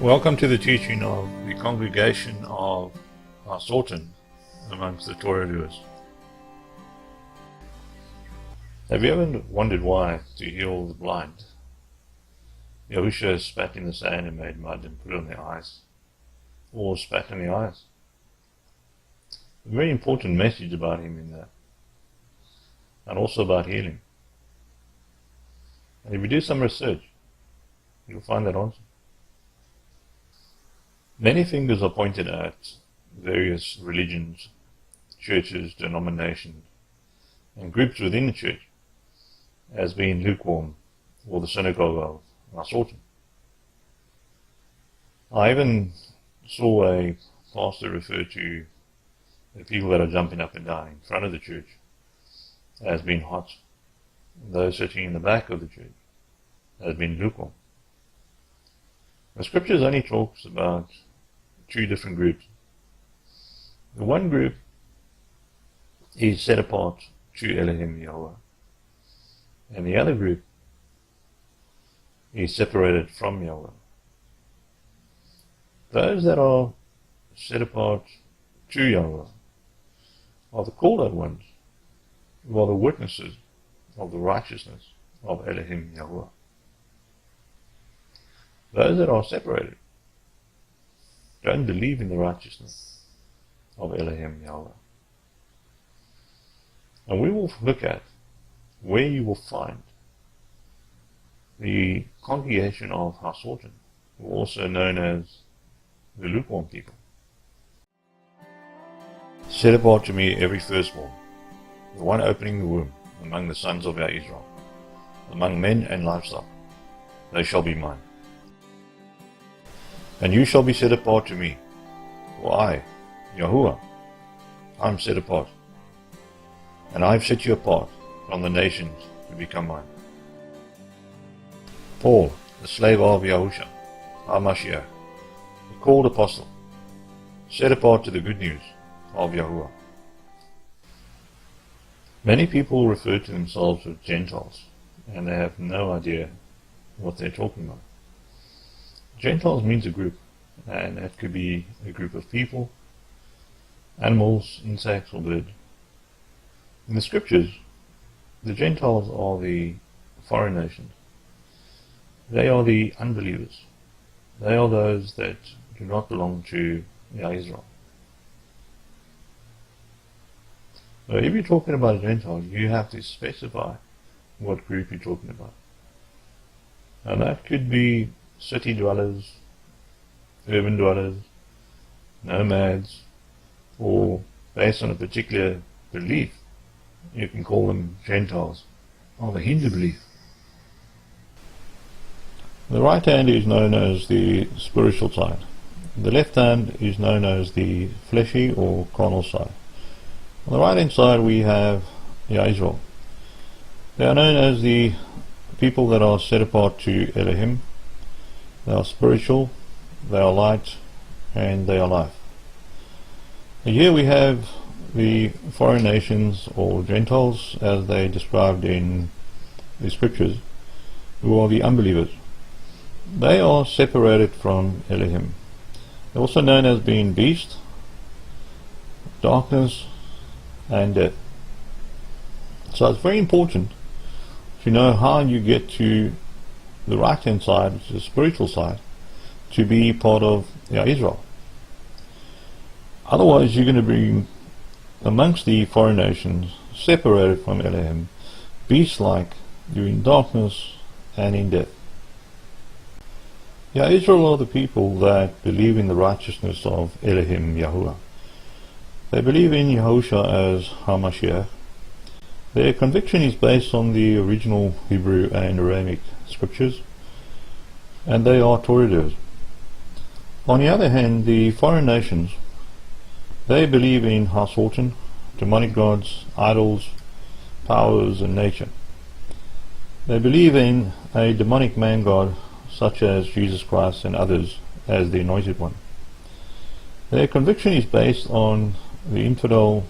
Welcome to the teaching of the congregation of Sorton amongst the Torah doers. Have you ever wondered why, to heal the blind, Yahusha spat in the sand and made mud and put it on their eyes, or spat in the eyes? A very important message about him in that, and also about healing. And if you do some research, you'll find that answer. Many fingers are pointed at various religions, churches, denominations, and groups within the church as being lukewarm, or the synagogue of Sorton. I even saw a pastor refer to the people that are jumping up and down in front of the church as being hot, and those sitting in the back of the church as being lukewarm. The scriptures only talks about two different groups. The one group is set apart to Elohim Yahweh, and the other group is separated from Yahweh. Those that are set apart to Yahweh are the called out ones, who are the witnesses of the righteousness of Elohim Yahweh. Those that are separated don't believe in the righteousness of Elohim Yahweh. And we will look at where you will find the congregation of Sorton, also known as the lukewarm people. Set apart to me every firstborn, the one opening the womb among the sons of our Israel, among men and livestock, they shall be mine. And you shall be set apart to me, for I, Yahuwah, I'm set apart, and I've set you apart from the nations to become mine. Paul, the slave of Yahusha, HaMashiach, the called apostle, set apart to the good news of Yahuwah. Many people refer to themselves as Gentiles, and they have no idea what they're talking about. Gentiles means a group, and that could be a group of people, animals, insects, or birds. In the scriptures, the Gentiles are the foreign nations. They are the unbelievers. They are those that do not belong to Israel. So if you're talking about Gentiles, you have to specify what group you're talking about. And that could be city dwellers, urban dwellers, nomads, or based on a particular belief, you can call them Gentiles, or the Hindu belief. The right hand is known as the spiritual side. The left hand is known as the fleshy or carnal side. On the right hand side we have Israel. They are known as the people that are set apart to Elohim. They are spiritual, they are light, and they are life. And here we have the foreign nations, or Gentiles, as they described in the scriptures, who are the unbelievers. They are separated from Elohim. They're also known as being beast, darkness, and death. So it's very important to know how you get to the right hand side, which is the spiritual side, to be part of Israel. Otherwise you're going to be amongst the foreign nations, separated from Elohim, beast-like, you're in darkness and in death. Israel are the people that believe in the righteousness of Elohim Yahuwah. They believe in Yahusha as HaMashiach. Their conviction is based on the original Hebrew and Aramaic scriptures, and they are Torah doers. On the other hand, the foreign nations, they believe in Sorton, demonic gods, idols, powers, and nature. They believe in a demonic man god such as Jesus Christ and others as the Anointed One. Their conviction is based on the infidel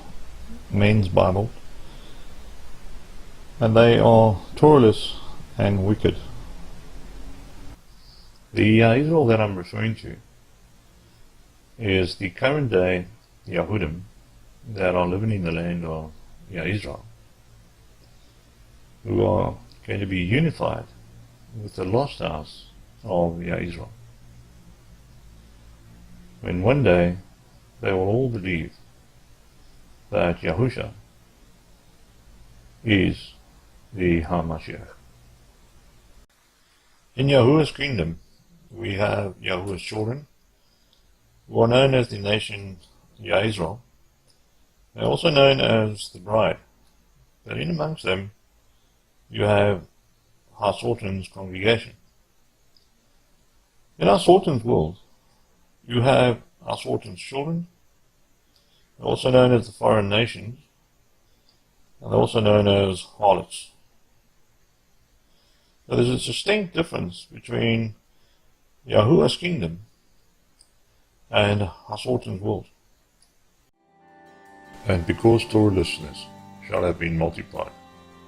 men's Bible, and they are Torahless and wicked. The Israel that I'm referring to is the current day Yahudim that are living in the land of Israel, who are going to be unified with the lost house of Israel. When one day they will all believe that Yahusha is the HaMashiach. In Yahuwah's kingdom, we have Yahuwah's children, who are known as the nation Israel. They're also known as the bride. But in amongst them, you have Hasorton's congregation. In Hasorton's world, you have Hasorton's children, also known as the foreign nations, and also known as harlots. So there's a distinct difference between Yahuwah's kingdom and Hasorton's world. And because Torah listeners shall have been multiplied,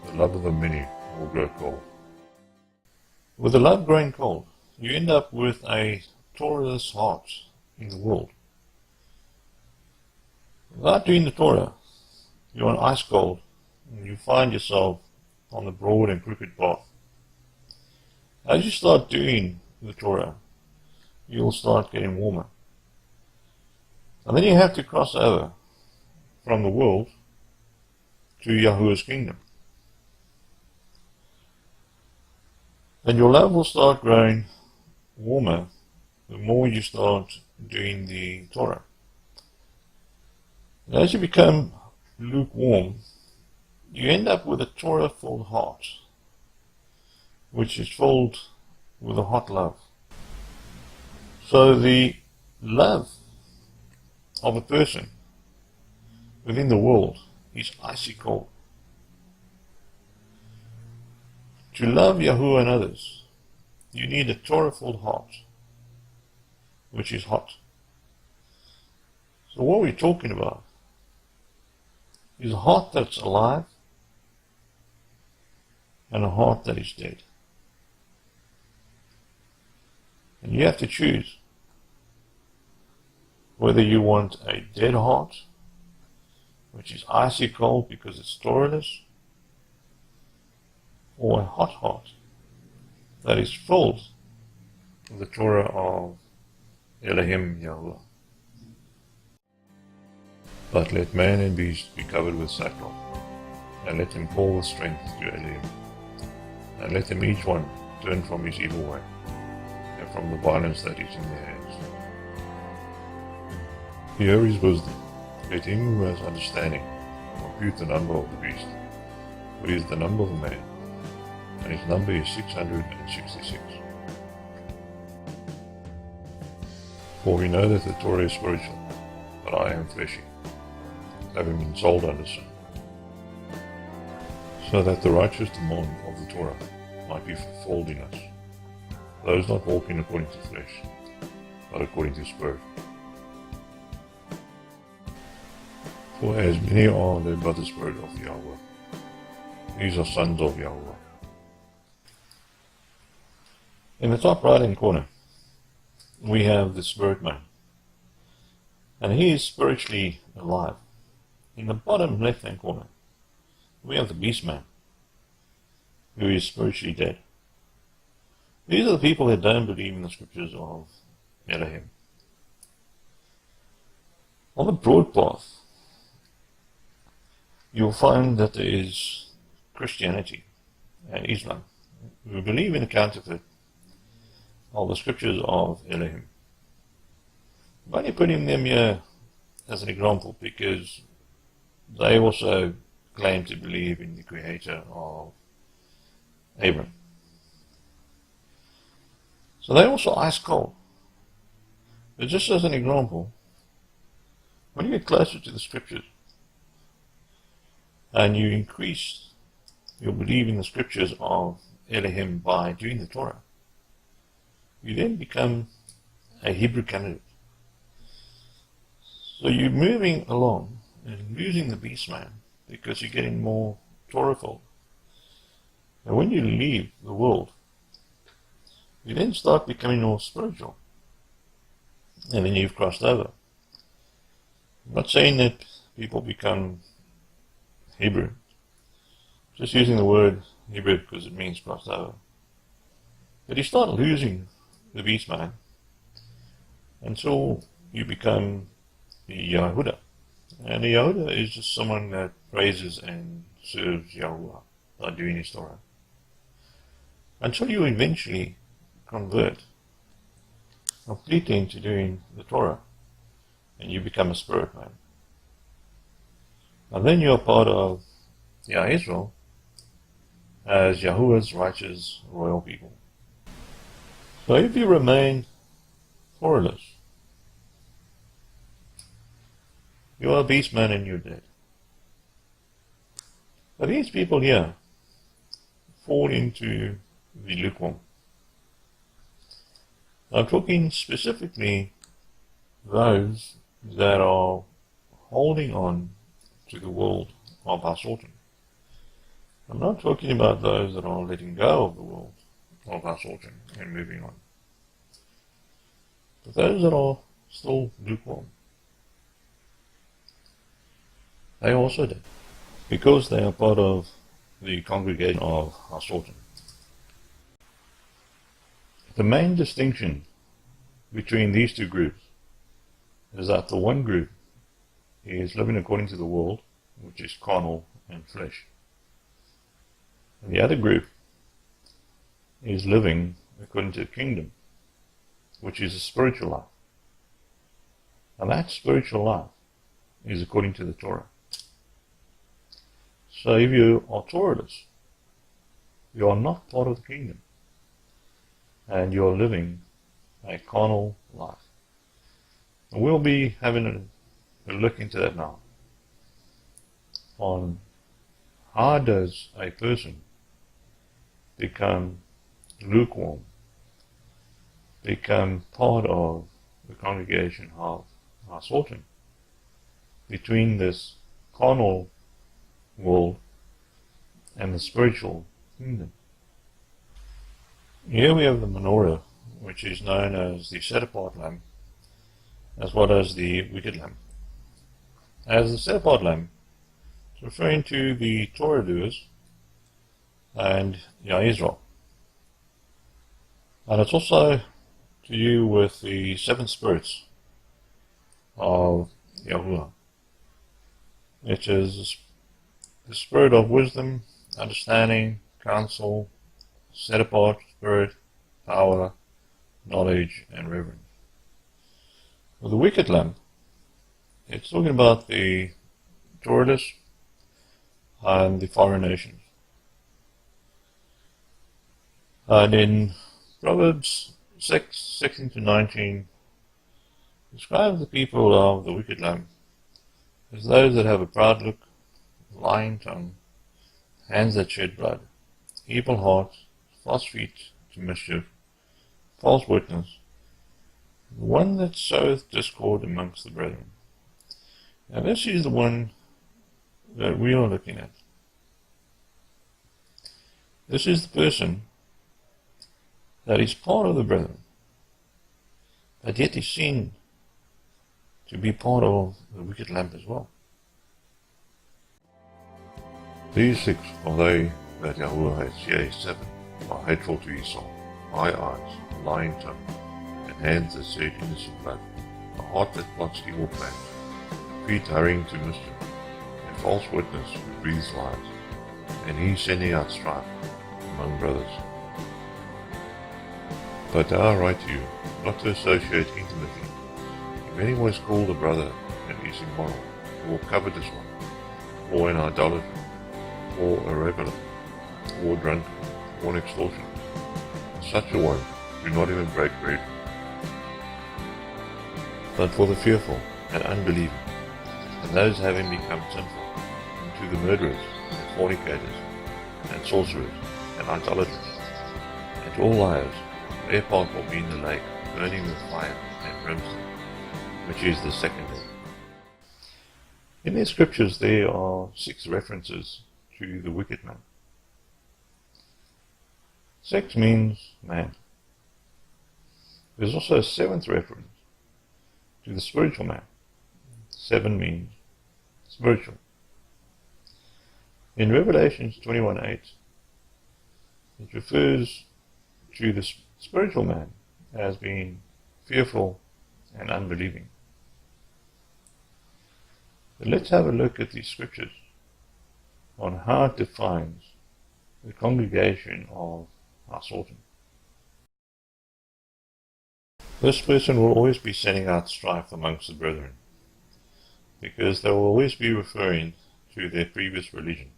the love of the many will grow cold. With the love growing cold, you end up with a Torahless heart in the world. Without doing the Torah, you're on ice cold, and you find yourself on the broad and crooked path. As you start doing the Torah, you'll start getting warmer. And then you have to cross over from the world to Yahuwah's kingdom. And your love will start growing warmer the more you start doing the Torah. And as you become lukewarm, you end up with a Torah-filled heart, which is filled with a hot love. So the love of a person within the world is icy cold. To love Yahuwah and others, you need a Torah-filled heart, which is hot. So what we're talking about is a heart that's alive and a heart that is dead. And you have to choose whether you want a dead heart, which is icy cold because it's Torahless, or a hot heart that is filled with the Torah of Elohim Yahuwah. But let man and beast be covered with sackcloth, and let them call with strength to Elohim, and let them each one turn from his evil way, and from the violence that is in their hands. Here is wisdom. Let him who has understanding compute the number of the beast, for he is the number of a man, and his number is 666. For we know that the Torah is spiritual, but I am fleshy, having been sold under sin, so that the righteous demand of the Torah might be fulfilled in us, those not walking according to flesh, but according to spirit. For as many are led by the Spirit of Yahweh, these are sons of Yahweh. In the top right-hand corner, we have the Spirit man, and he is spiritually alive. In the bottom left-hand corner, we have the beast man, who is spiritually dead. These are the people that don't believe in the scriptures of Elohim. On the broad path, you'll find that there is Christianity and Islam, who believe in a counterfeit of the scriptures of Elohim. I'm only putting them here as an example because they also claim to believe in the creator of Abram. So they're also ice cold. But just as an example, when you get closer to the scriptures and you increase your belief in the scriptures of Elohim by doing the Torah, you then become a Hebrew candidate. So you're moving along and losing the beast man because you're getting more Torahful. And when you leave the world, you then start becoming more spiritual. And then you've crossed over. I'm not saying that people become Hebrew. Just using the word Hebrew because it means crossed over. But you start losing the beast man until you become the Yehuda. And the Yehuda is just someone that praises and serves Yahuwah by doing his Torah. Until you eventually convert completely into doing the Torah and you become a spirit man. And then you're part of Israel as Yahuwah's righteous royal people. So if you remain Torahless, you are a beast man and you're dead. But these people here fall into the lukewarm. I'm talking specifically those that are holding on to the world of Hasortan. I'm not talking about those that are letting go of the world of Hasortan and moving on. But those that are still lukewarm, they are also dead, because they are part of the congregation of Hasortan. The main distinction between these two groups is that the one group is living according to the world, which is carnal and flesh. And the other group is living according to the kingdom, which is a spiritual life. And that spiritual life is according to the Torah. So if you are Torahless, you are not part of the kingdom. And you are living a carnal life. And we'll be having a look into that now. On how does a person become lukewarm, become part of the congregation of Hasortan, between this carnal world and the spiritual kingdom. Here we have the menorah, which is known as the set-apart lamb, as well as the wicked lamb. As the set-apart lamb, it's referring to the Torah doers and Israel. And it's also to do with the seven spirits of Yahuwah, which is the spirit of wisdom, understanding, counsel, set apart spirit, power, knowledge, and reverence. With the wicked lamb, it's talking about the Torahless and the foreign nations. And in Proverbs 6:16-19, describes the people of the wicked lamb as those that have a proud look, lying tongue, hands that shed blood, evil hearts, false feet to mischief, false witness, one that soweth discord amongst the brethren. Now this is the one that we are looking at. This is the person that is part of the brethren, but yet is seen to be part of the wicked lamb as well. These six are they that Yahuwah hates, yea, seven, are hateful to his soul, high eyes, lying tongue, and hands that shed innocent blood, a heart that plots evil plans, feet hurrying to mischief, a false witness who breathes lies, and he sending out strife among brothers. But I write to you, not to associate intimately. If anyone is called a brother and is immoral, or covetous one, or an idolater, or a reveler, or drunk, or an extortioner, such a one do not even break bread. But for the fearful and unbelieving, and those having become sinful, and to the murderers, and fornicators, and sorcerers, and idolaters, and to all liars, their part will be in the lake, burning with fire and brimstone, which is the second death. In the scriptures there are 6 references to the wicked man. 6 means man. There's also a seventh reference to the spiritual man. 7 means spiritual. In Revelation 21:8, it refers to the spiritual man as being fearful and unbelieving. But let's have a look at these scriptures on how it defines the congregation of Hasortim. This person will always be sending out strife amongst the brethren, because they will always be referring to their previous religion.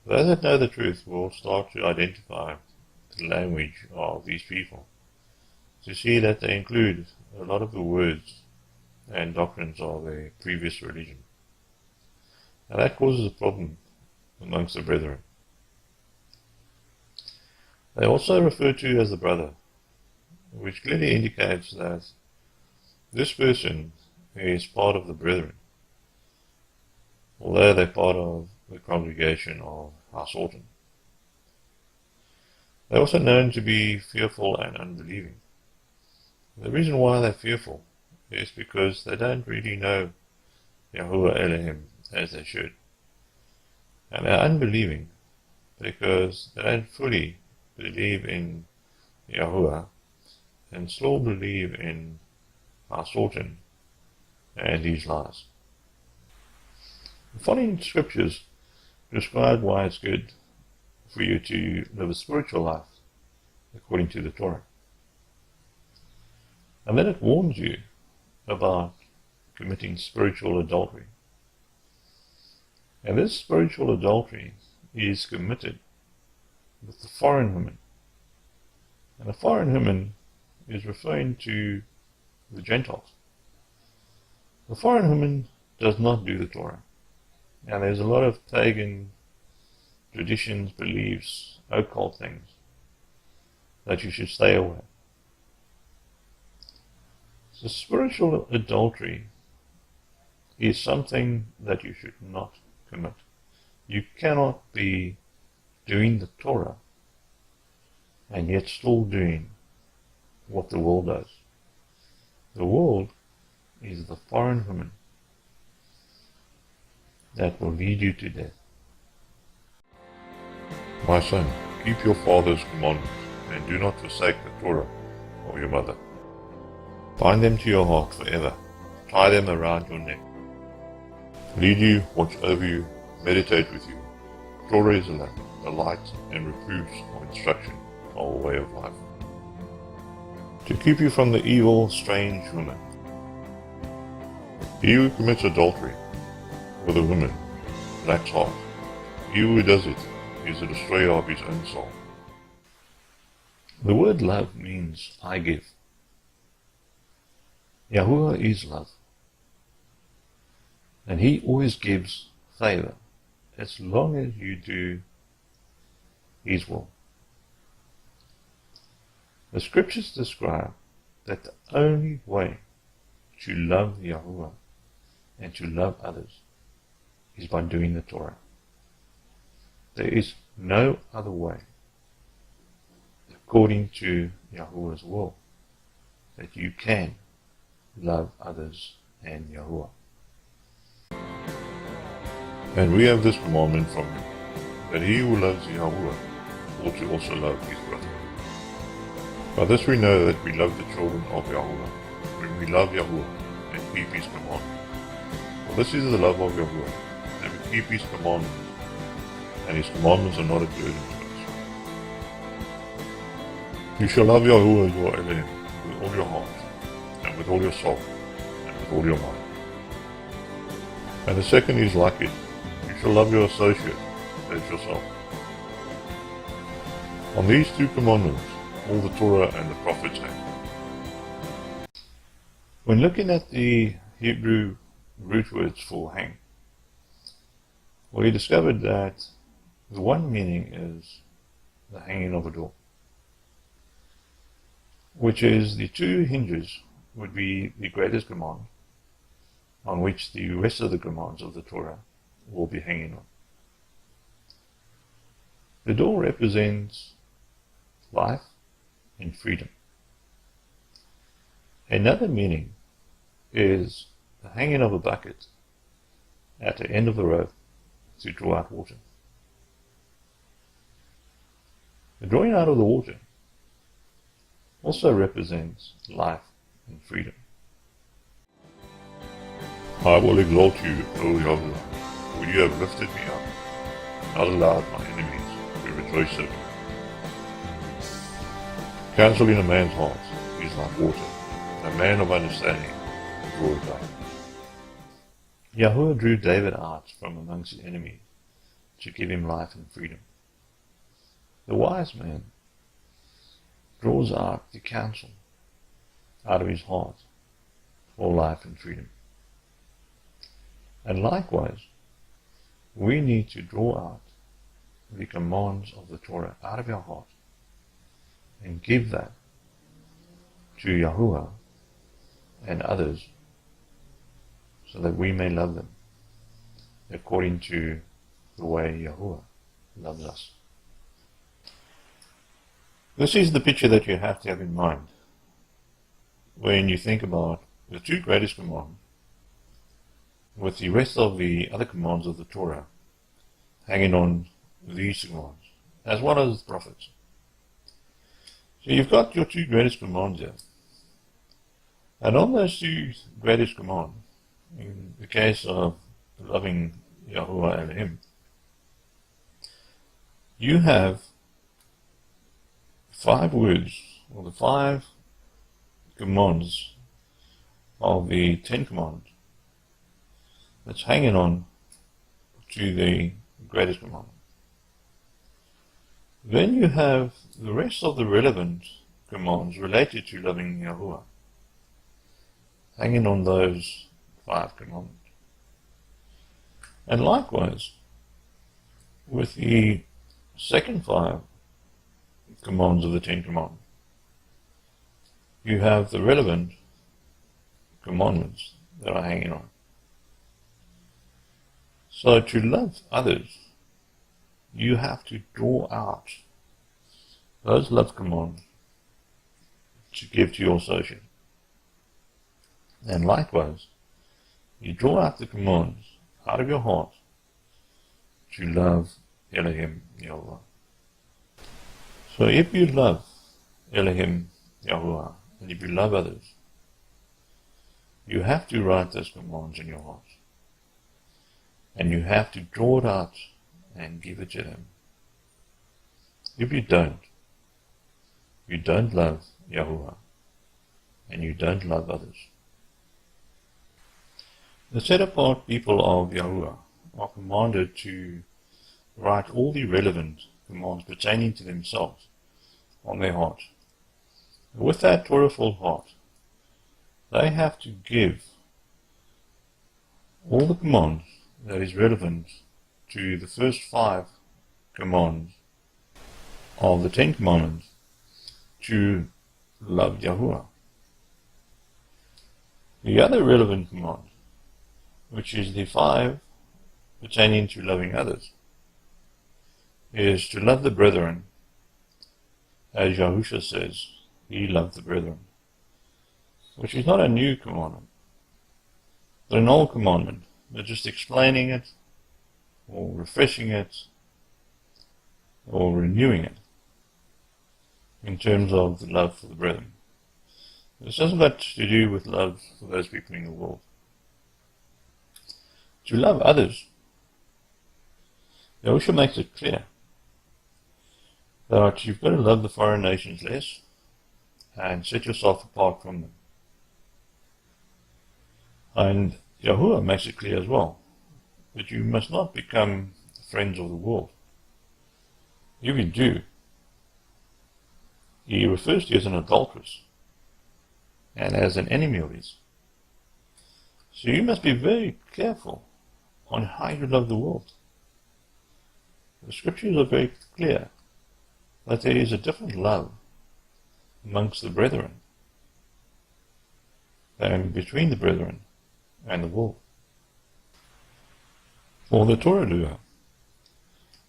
Those that know the truth will start to identify the language of these people, to see that they include a lot of the words and doctrines of their previous religion. And that causes a problem amongst the brethren. They also refer to as the brother, which clearly indicates that this person is part of the brethren, although they're part of the congregation of Hasortim. They're also known to be fearful and unbelieving. The reason why they're fearful is because they don't really know Yahuwah Elohim as they should. And they're unbelieving because they don't fully believe in Yahuwah and still believe in Hasortim and his lies. The following scriptures describe why it's good for you to live a spiritual life according to the Torah. And then it warns you about committing spiritual adultery. And this spiritual adultery is committed with the foreign woman. And the foreign woman is referring to the Gentiles. The foreign woman does not do the Torah. And there's a lot of pagan traditions, beliefs, occult things that you should stay away. So spiritual adultery is something that you should not commit. You cannot be doing the Torah and yet still doing what the world does. The world is the foreign woman that will lead you to death. My son, keep your father's commandments, and do not forsake the Torah of your mother. Bind them to your heart forever. Tie them around your neck. Lead you, watch over you, meditate with you. Torah is a lamp, a light, and reproofs of instruction of a way of life. To keep you from the evil, strange woman. He who commits adultery with a woman lacks heart. He who does it is a destroyer of his own soul. The word love means I give. Yahuwah is love. And he always gives favor as long as you do his will. The scriptures describe that the only way to love Yahuwah and to love others is by doing the Torah. There is no other way, according to Yahuwah's will, that you can love others and Yahuwah. And we have this commandment from him, that he who loves Yahuwah ought to also love his brother. By this we know that we love the children of Yahuwah, when we love Yahuwah and keep his commandments. For this is the love of Yahuwah, that we keep his commandments, and his commandments are not a burden to us. You shall love Yahuwah your Elohim with all your heart, and with all your soul, and with all your mind. And the second is like it, you shall love your associate as yourself. On these two commandments, all the Torah and the prophets hang. When looking at the Hebrew root words for hang, we discovered that the one meaning is the hanging of a door, which is the two hinges would be the greatest command, on which the rest of the commands of the Torah will be hanging on. The door represents life and freedom. Another meaning is the hanging of a bucket at the end of the rope to draw out water. The drawing out of the water also represents life and freedom. I will exalt you, O Yahweh, for you have lifted me up, not allowed my enemies to rejoice over me. Counsel in a man's heart is like water, a man of understanding draweth out. Yahuwah drew David out from amongst his enemies to give him life and freedom. The wise man draws out the counsel out of his heart for life and freedom. And likewise, we need to draw out the commands of the Torah out of our heart and give that to Yahuwah and others so that we may love them according to the way Yahuwah loves us. This is the picture that you have to have in mind when you think about the two greatest commands with the rest of the other commands of the Torah hanging on these commands, as well as the prophets. So you've got your two greatest commands here. And on those two greatest commands, in the case of loving Yahuwah Elohim, you have 5 words, or the 5 commands of the 10 commands that's hanging on to the greatest commandment. Then you have the rest of the relevant commands related to loving Yahuwah hanging on those 5 commandments. And likewise, with the second 5 commands of the 10 commandments, you have the relevant commandments that are hanging on. So to love others, you have to draw out those love commands to give to your associate. And likewise, you draw out the commands out of your heart to love Elohim Yahuwah. So if you love Elohim Yahuwah, and if you love others, you have to write those commands in your heart. And you have to draw it out and give it to them. If you don't love Yahuwah, and you don't love others. The set-apart people of Yahuwah are commanded to write all the relevant commands pertaining to themselves on their heart. With that Torah-filled heart, they have to give all the commands that is relevant to the first 5 commands of the 10 commandments to love Yahuwah. The other relevant command, which is the 5 pertaining to loving others, is to love the brethren, as Yahusha says, he loved the brethren, which is not a new commandment, but an old commandment. They're just explaining it, or refreshing it, or renewing it, in terms of the love for the brethren. This hasn't got to do with love for those people in the world. To love others, Yahushua makes it clear that you've got to love the foreign nations less and set yourself apart from them. And Yahuwah makes it clear as well that you must not become friends of the world. If you do, he refers to you as an adulteress and as an enemy of his. So you must be very careful on how you love the world. The scriptures are very clear that there is a different love amongst the brethren than between the brethren and the world. For the Torah doer,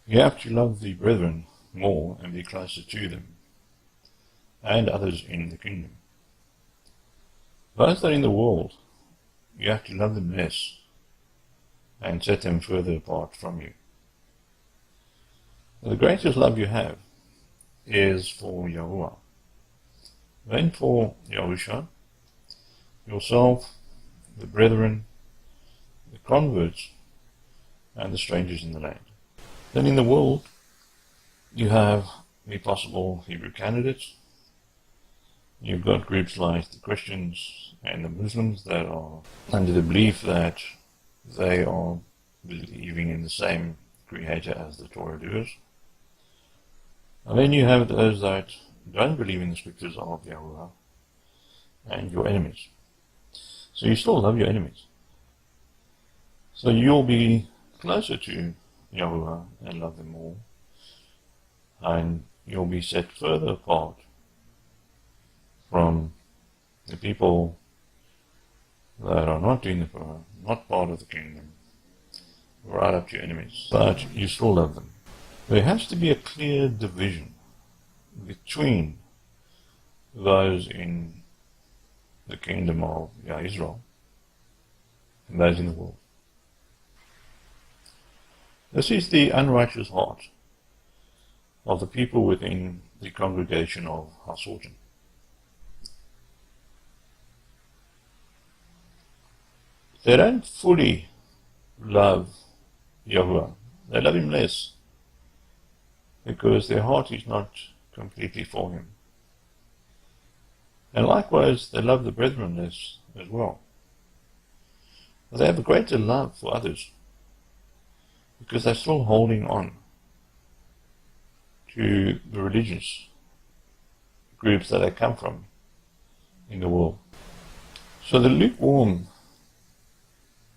you have to love the brethren more and be closer to them and others in the kingdom. Those that are in the world, you have to love them less and set them further apart from you. The greatest love you have is for Yahuwah, then for Yahusha, yourself, the brethren, the converts, and the strangers in the land. Then in the world, you have the possible Hebrew candidates. You've got groups like the Christians and the Muslims that are under the belief that they are believing in the same Creator as the Torah doers. And then you have those that don't believe in the scriptures of Yahuwah and your enemies. So you still love your enemies. So you'll be closer to Yahuwah and love them more. And you'll be set further apart from the people that are not doing the Torah, not part of the kingdom, right up to your enemies. But you still love them. There has to be a clear division between those in the kingdom of Israel and those in the world. This is the unrighteous heart of the people within the congregation of Hasortan. They don't fully love Yahuwah. They love him less because their heart is not completely for him. And likewise, they love the brethren less as well. But they have a greater love for others because they're still holding on to the religious groups that they come from in the world. So the lukewarm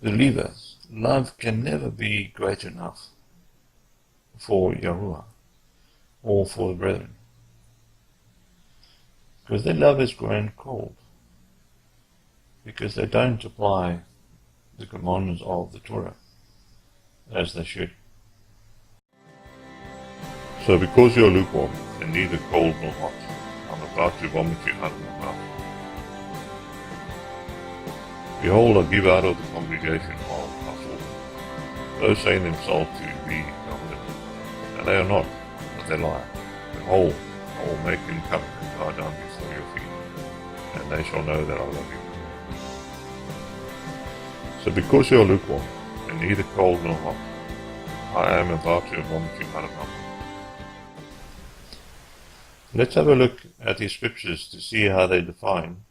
believers' love can never be great enough for Yahuwah or for the brethren, because their love has grown cold, because they don't apply the commandments of the Torah as they should. So because you are lukewarm and neither cold nor hot, I'm about to vomit you out of my mouth. Behold, I give out of the congregation of Hasortan those saying themselves to be Yahweh, and they are not, but they lie. Behold, I will make them come and bow down before your feet, and they shall know that I love you. So because you are lukewarm and neither cold nor hot, I am about to vomit you out of my mouth. Let's have a look at the scriptures to see how they define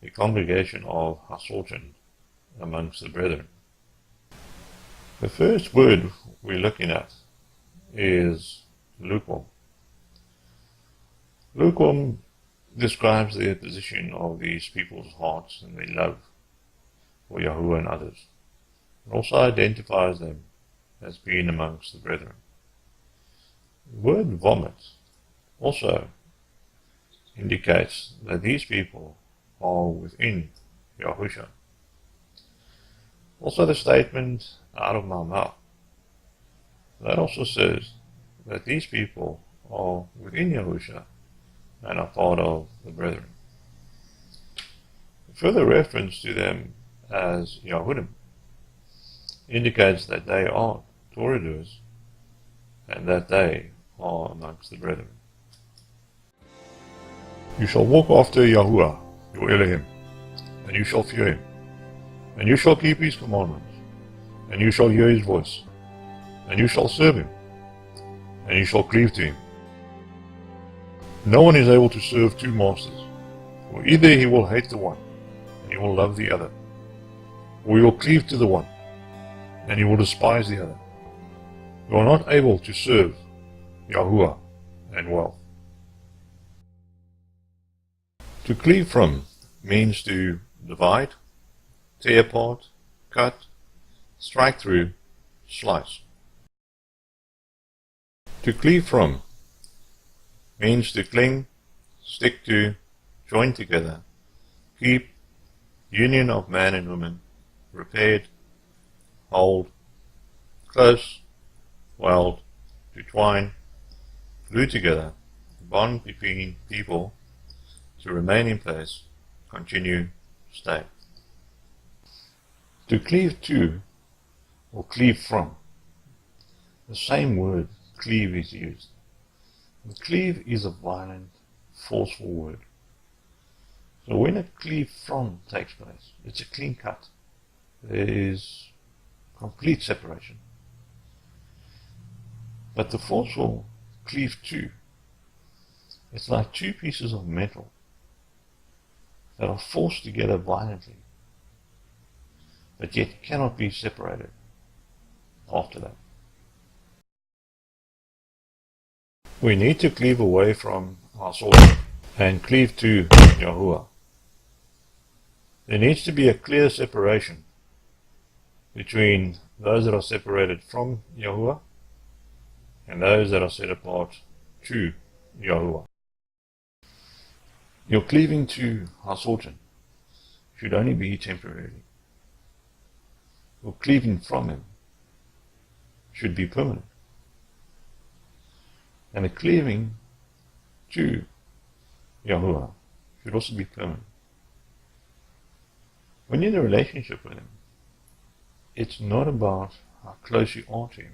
the congregation of Hasortan amongst the brethren. The first word we're looking at is lukewarm. Lukewarm describes the position of these people's hearts and their love for Yahuwah and others. It also identifies them as being amongst the brethren. The word vomit also indicates that these people are within Yahusha. Also the statement, out of my mouth, that also says that these people are within Yahusha and are part of the brethren. A further reference to them as Yahudim indicates that they are Torah doers and that they are amongst the brethren. You shall walk after Yahuwah, your Elohim, and you shall fear him, and you shall keep his commandments, and you shall hear his voice, and you shall serve him, and you shall cleave to him. No one is able to serve two masters, for either he will hate the one, and he will love the other, or he will cleave to the one, and he will despise the other. You are not able to serve Yahuwah and wealth. To cleave from means to divide, tear apart, cut, strike through, slice. To cleave from means to cling, stick to, join together, keep, union of man and woman, repaired, hold, close, weld, to twine, glue together, bond between people, to remain in place, continue, stay. To cleave to, or cleave from, the same word, cleave, is used. And cleave is a violent, forceful word. So when a cleave from takes place, it's a clean cut. There is complete separation. But the forceful cleave to, it's like two pieces of metal that are forced together violently, but yet cannot be separated after that. We need to cleave away from our soul and cleave to Yahuwah. There needs to be a clear separation between those that are separated from Yahuwah and those that are set apart to Yahuwah. Your cleaving to Hasortan should only be temporarily. Your cleaving from him should be permanent. And the cleaving to Yahuwah should also be permanent. When you're in a relationship with him, it's not about how close you are to him.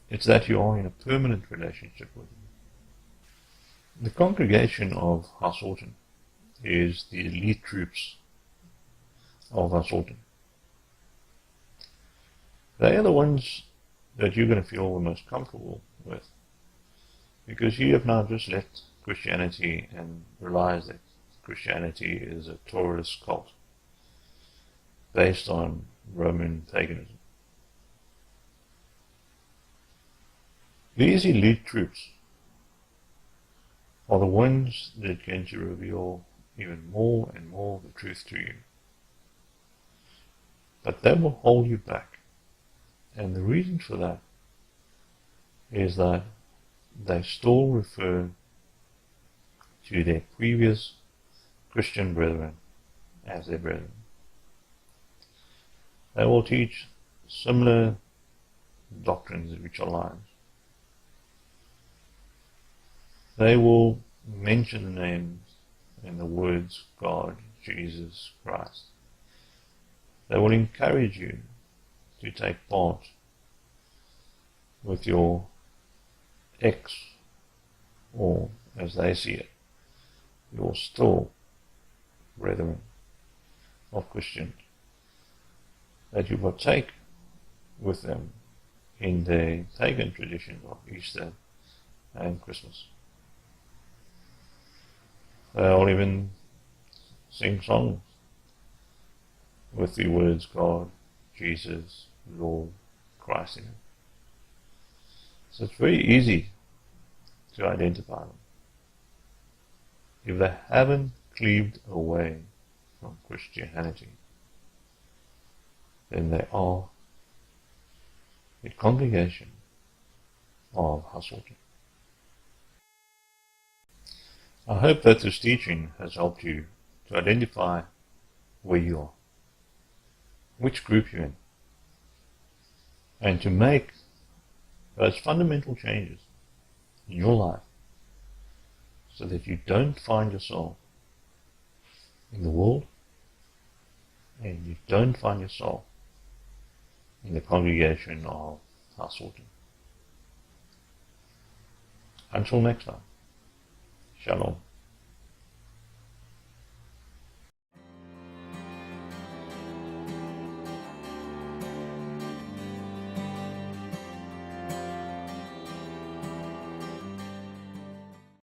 It's that you are in a permanent relationship with him. The congregation of Hasortan is the elite troops of Hasortan. They are the ones that you're going to feel the most comfortable with, because you have now just left Christianity and realized that Christianity is a Torahist cult based on Roman paganism. These elite troops are the ones that are going to reveal even more and more the truth to you. But they will hold you back. And the reason for that is that they still refer to their previous Christian brethren as their brethren. They will teach similar doctrines which are lies. They will mention the names and the words God, Jesus, Christ. They will encourage you to take part with your ex, or as they see it, your still brethren of Christians, that you partake with them in the pagan traditions of Easter and Christmas. They'll even sing songs with the words God, Jesus, Lord, Christ in it. So it's very easy to identify them. If they haven't cleaved away from Christianity, then they are a congregation of Hasortan. I hope that this teaching has helped you to identify where you are, which group you're in, and to make those fundamental changes in your life so that you don't find yourself in the world and you don't find yourself in the congregation of Hasortan. Until next time, Shalom.